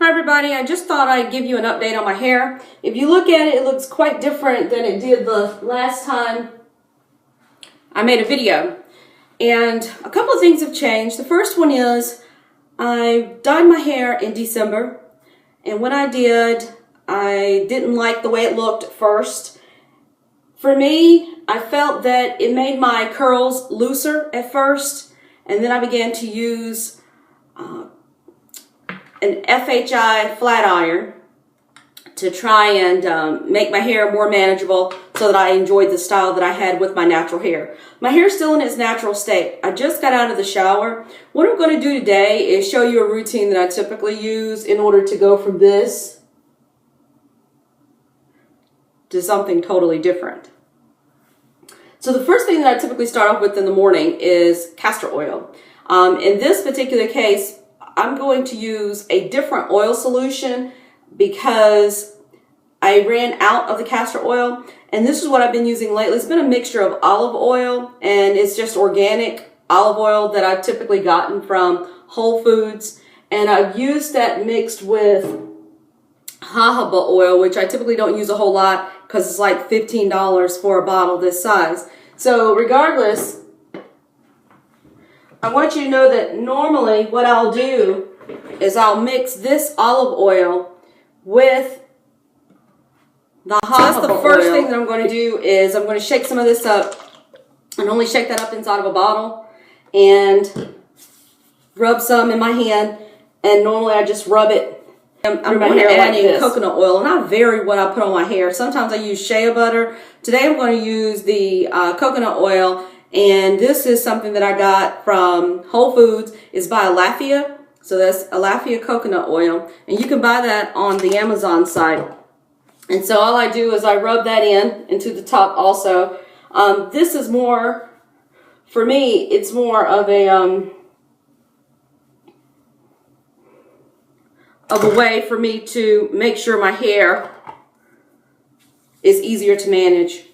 Hi everybody, I just thought I'd give you an update on my hair. If you look at it, it looks quite different than it did the last time I made a video. And a couple of things have changed. The first one is I dyed my hair in December, and when I did, I didn't like the way it looked at first. For me, I felt that it made my curls looser at first, and then I began to use an FHI flat iron to try and make my hair more manageable so that I enjoyed the style that I had with my natural hair. My hair's still in its natural state. I just got out of the shower. What I'm going to do today is show you a routine that I typically use in order to go from this to something totally different. So the first thing that I typically start off with in the morning is castor oil. In this particular case, I'm going to use a different oil solution because I ran out of the castor oil, and this is what I've been using lately. It's been a mixture of olive oil, and it's just organic olive oil that I've typically gotten from Whole Foods, and I've used that mixed with jojoba oil, which I typically don't use a whole lot because it's like $15 for a bottle this size. So regardless, I want you to know that normally what I'll do is I'll mix this olive oil with the jojoba oil. So that's the first thing that I'm going to do is I'm going to shake some of this up and only shake that up inside of a bottle and rub some in my hand, and normally I just rub it. I'm going to add in coconut oil, and I vary what I put on my hair. Sometimes I use shea butter. Today I'm going to use the coconut oil. And this is something that I got from Whole Foods. It's by Alafia. So that's Alafia coconut oil. And you can buy that on the Amazon site. And so all I do is I rub that into the top also. This is more, for me, it's more of a way for me to make sure my hair is easier to manage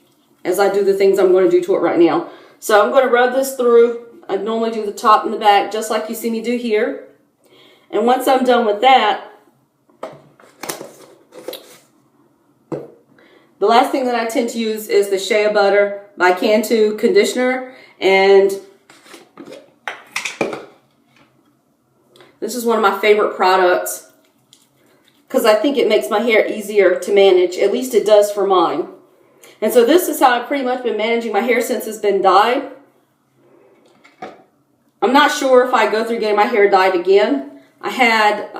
as I do the things I'm going to do to it right now. So I'm going to rub this through. I normally do the top and the back just like you see me do here. And once I'm done with that, the last thing that I tend to use is the Shea Butter by Cantu conditioner. And this is one of my favorite products because I think it makes my hair easier to manage. At least it does for mine. And so this is how I've pretty much been managing my hair since it's been dyed. I'm not sure if I go through getting my hair dyed again. I had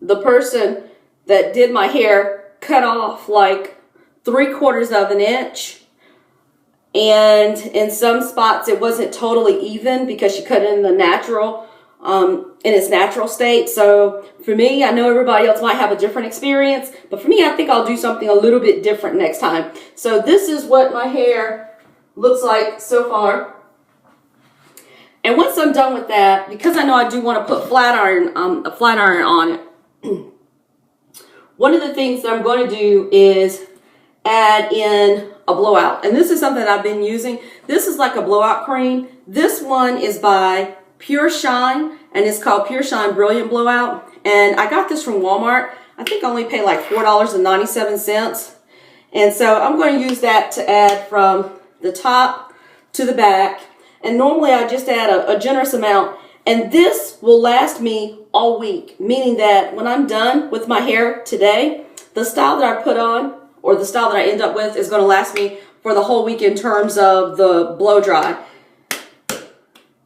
the person that did my hair cut off like 3/4 of an inch. And in some spots it wasn't totally even because she cut it in the natural, in its natural state. So for me, I know everybody else might have a different experience, but for me, I think I'll do something a little bit different next time. So this is what my hair looks like so far. And once I'm done with that, because I know I do want to put a flat iron on it, one of the things that I'm going to do is add in a blowout. And this is something that I've been using. This is like a blowout cream. This one is by Pure Shine, and it's called Pure Shine Brilliant Blowout. And I got this from Walmart. I think I only paid like $4.97. And so I'm going to use that to add from the top to the back. And normally I just add a generous amount. And this will last me all week, meaning that when I'm done with my hair today, the style that I put on, or the style that I end up with, is going to last me for the whole week in terms of the blow dry.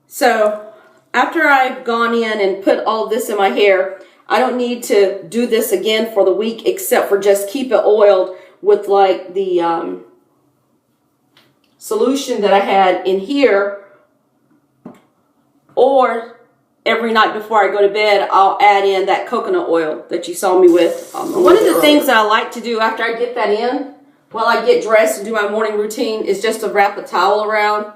So after I've gone in and put all this in my hair, I don't need to do this again for the week except for just keep it oiled with like the solution that I had in here, or every night before I go to bed, I'll add in that coconut oil that you saw me with. One of the things that I like to do after I get that in, while I get dressed and do my morning routine, is just to wrap a towel around.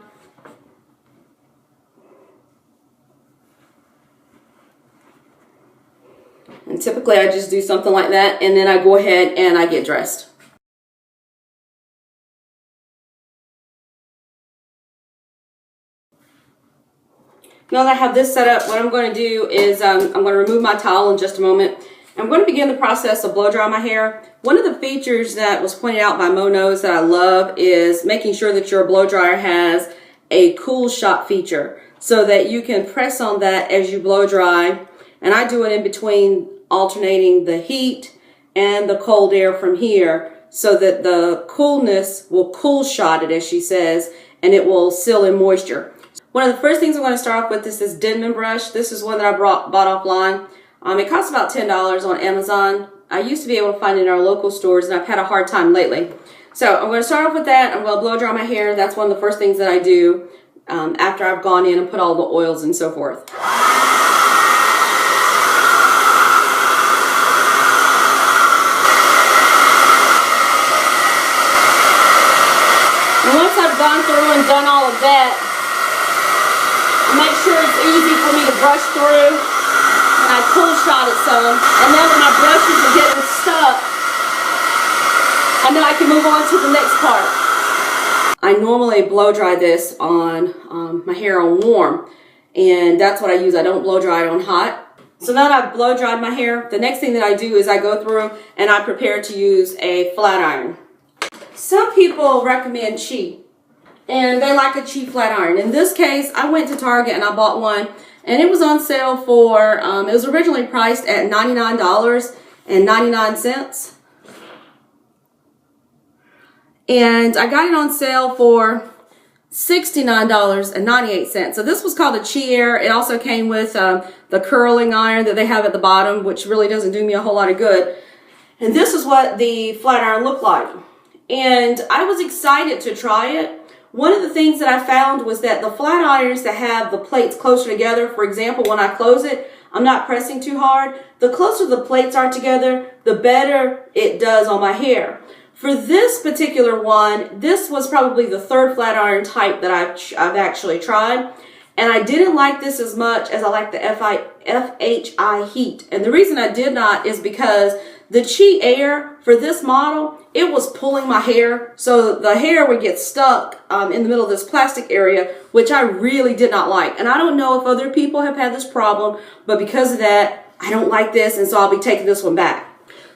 And typically I just do something like that, and then I go ahead and I get dressed. Now that I have this set up, what I'm going to do is I'm going to remove my towel in just a moment, I'm going to begin the process of blow drying my hair. One of the features that was pointed out by Mo Knows that I love is making sure that your blow dryer has a cool shot feature so that you can press on that as you blow dry. And I do it in between alternating the heat and the cold air from here so that the coolness will cool shot it, as she says, and it will seal in moisture. One of the first things I'm going to start off with is this Denman brush. This is one that I bought offline. It costs about $10 on Amazon. I used to be able to find it in our local stores, and I've had a hard time lately. So I'm going to start off with that. I'm going to blow dry my hair. That's one of the first things that I do after I've gone in and put all the oils and so forth. And once I've gone through and done all of that, make sure it's easy for me to brush through. And I cool shot it some. And then when my brushes are getting stuck, I know I can move on to the next part. I normally blow dry this on my hair on warm. And that's what I use. I don't blow dry it on hot. So now that I've blow dried my hair, the next thing that I do is I go through and I prepare to use a flat iron. Some people recommend Chi, and they like a Chi flat iron. In this case, I went to Target and I bought one, and it was on sale for, it was originally priced at $99.99. And I got it on sale for $69.98. So this was called a Chi Air. It also came with the curling iron that they have at the bottom, which really doesn't do me a whole lot of good. And this is what the flat iron looked like. And I was excited to try it. One of the things that I found was that the flat irons that have the plates closer together, for example, when I close it, I'm not pressing too hard. The closer the plates are together, the better it does on my hair. For this particular one, this was probably the third flat iron type that I've actually tried. And I didn't like this as much as I like the FHI Heat. And the reason I did not is because the Chi Air for this model, it was pulling my hair. So the hair would get stuck in the middle of this plastic area, which I really did not like. And I don't know if other people have had this problem, but because of that, I don't like this. And so I'll be taking this one back.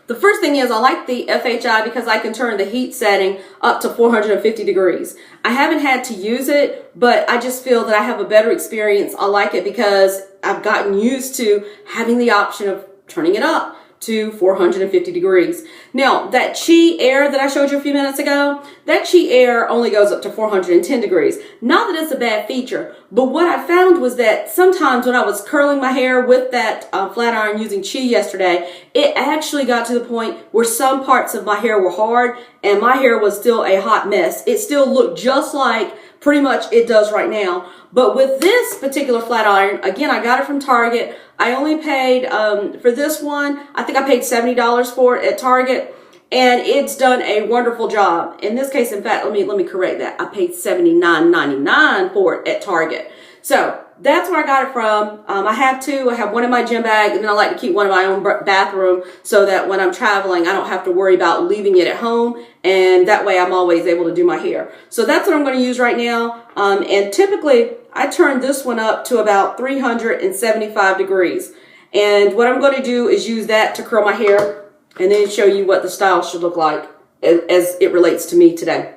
The first thing is I like the FHI because I can turn the heat setting up to 450 degrees. I haven't had to use it, but I just feel that I have a better experience. I like it because I've gotten used to having the option of turning it up to 450 degrees. Now, that Chi Air that I showed you a few minutes ago, that Chi Air only goes up to 410 degrees. Not that it's a bad feature, but what I found was that sometimes when I was curling my hair with that flat iron using Chi yesterday, it actually got to the point where some parts of my hair were hard and my hair was still a hot mess. It still looked just like pretty much it does right now. But with this particular flat iron, again, I got it from Target. I only paid, for this one, I think I paid $70 for it at Target, and it's done a wonderful job. In this case, in fact, let me correct that. I paid $79.99 for it at Target. So that's where I got it from. I have two. I have one in my gym bag, and then I like to keep one in my own bathroom so that when I'm traveling, I don't have to worry about leaving it at home, and that way I'm always able to do my hair. So that's what I'm going to use right now. And typically, I turn this one up to about 375 degrees. And what I'm going to do is use that to curl my hair and then show you what the style should look like as it relates to me today.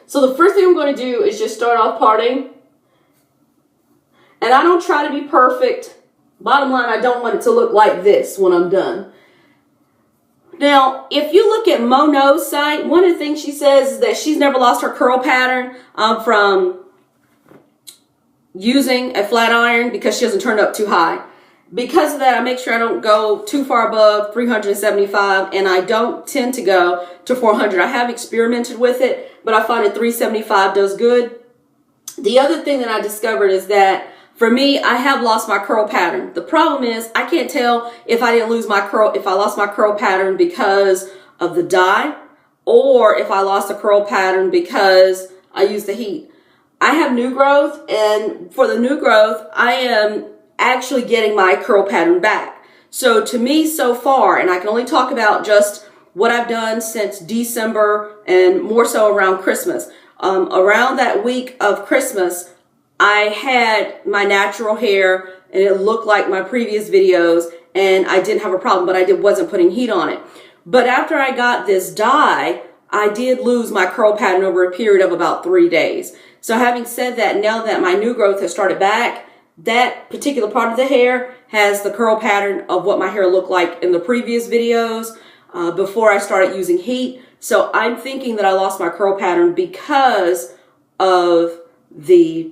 So the first thing I'm going to do is just start off parting. And I don't try to be perfect. Bottom line, I don't want it to look like this when I'm done. Now, if you look at Mo Knows' site, one of the things she says is that she's never lost her curl pattern from using a flat iron because she doesn't turn it up too high. Because of that, I make sure I don't go too far above 375, and I don't tend to go to 400. I have experimented with it, but I find that 375 does good. The other thing that I discovered is that for me, I have lost my curl pattern. The problem is I can't tell if I didn't lose my curl, if I lost my curl pattern because of the dye, or if I lost the curl pattern because I used the heat. I have new growth, and for the new growth, I am actually getting my curl pattern back. So to me so far, and I can only talk about just what I've done since December and more so around Christmas. Around that week of Christmas, I had my natural hair and it looked like my previous videos, and I didn't have a problem, but I wasn't putting heat on it. But after I got this dye, I did lose my curl pattern over a period of about 3 days. So having said that, now that my new growth has started back, that particular part of the hair has the curl pattern of what my hair looked like in the previous videos before I started using heat. So I'm thinking that I lost my curl pattern because of the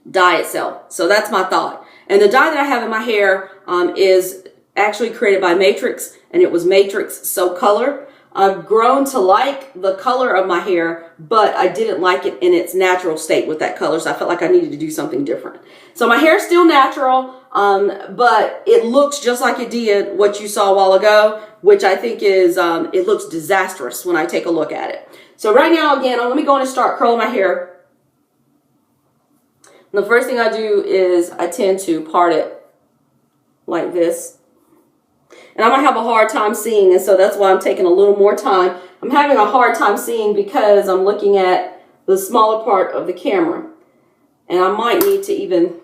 dye itself. So that's my thought. And the dye that I have in my hair is actually created by Matrix, and it was Matrix So Color. I've grown to like the color of my hair, but I didn't like it in its natural state with that color, so I felt like I needed to do something different. So my hair is still natural, but it looks just like it did what you saw a while ago, which I think is, it looks disastrous when I take a look at it. So right now, again, let me go in and start curling my hair. And the first thing I do is I tend to part it like this. And I'm going to have a hard time seeing, and so that's why I'm taking a little more time. I'm having a hard time seeing because I'm looking at the smaller part of the camera. And I might need to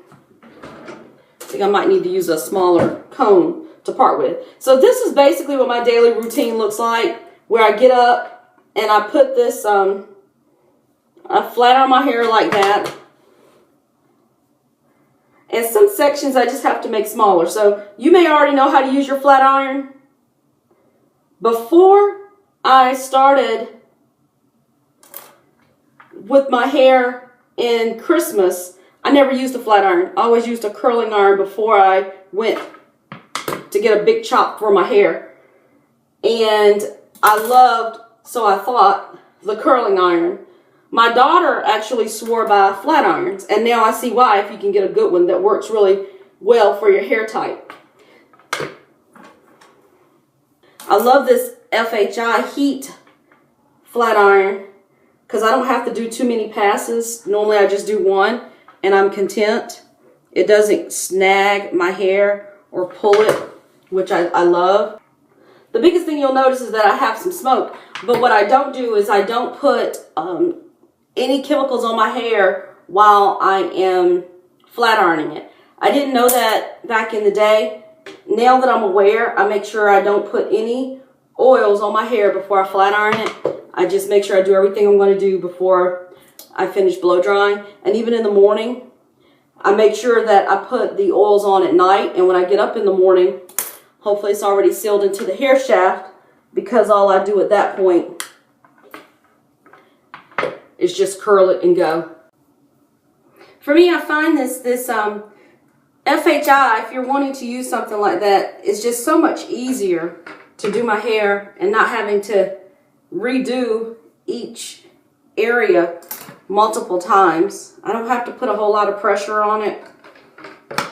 I think I might need to use a smaller comb to part with. So this is basically what my daily routine looks like, where I get up and I put this, I flat iron my hair like that. And some sections I just have to make smaller. So you may already know how to use your flat iron. Before I started with my hair in Christmas, I never used a flat iron. I always used a curling iron before I went to get a big chop for my hair. And I loved, so I thought, the curling iron. My daughter actually swore by flat irons, and now I see why if you can get a good one that works really well for your hair type. I love this FHI Heat flat iron because I don't have to do too many passes. Normally I just do one, and I'm content. It doesn't snag my hair or pull it, which I love. The biggest thing you'll notice is that I have some smoke, but what I don't do is I don't put any chemicals on my hair while I am flat ironing it. I didn't know that back in the day. Now that I'm aware, I make sure I don't put any oils on my hair before I flat iron it. I just make sure I do everything I'm going to do before I finish blow drying. And even in the morning, I make sure that I put the oils on at night. And when I get up in the morning, hopefully it's already sealed into the hair shaft, because all I do at that point is just curl it and go. For me, I find this FHI, if you're wanting to use something like that, is just so much easier to do my hair and not having to redo each area multiple times. I don't have to put a whole lot of pressure on it.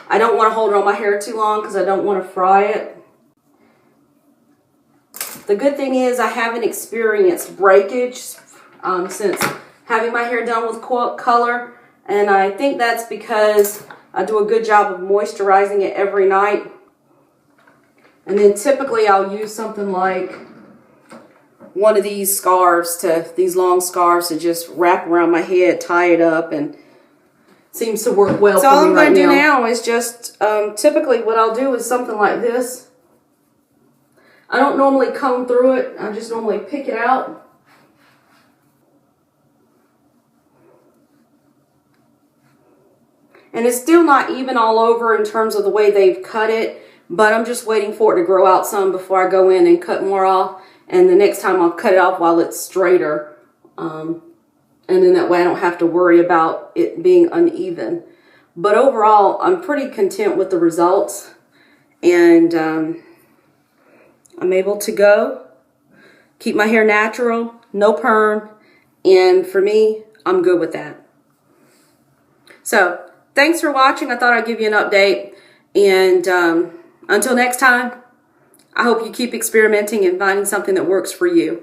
I don't want to hold it on my hair too long because I don't want to fry it. The good thing is I haven't experienced breakage since having my hair done with color, and I think that's because I do a good job of moisturizing it every night. And then typically I'll use something like one of these scarves, these long scarves, to just wrap around my head, tie it up, and it seems to work well for me right now. So all I'm going to do now is just, typically what I'll do is something like this. I don't normally comb through it, I just normally pick it out. And it's still not even all over in terms of the way they've cut it, but I'm just waiting for it to grow out some before I go in and cut more off. And the next time I'll cut it off while it's straighter. And then that way I don't have to worry about it being uneven. But overall, I'm pretty content with the results. And I'm able to go, keep my hair natural, no perm. And for me, I'm good with that. So, thanks for watching. I thought I'd give you an update. And until next time, I hope you keep experimenting and finding something that works for you.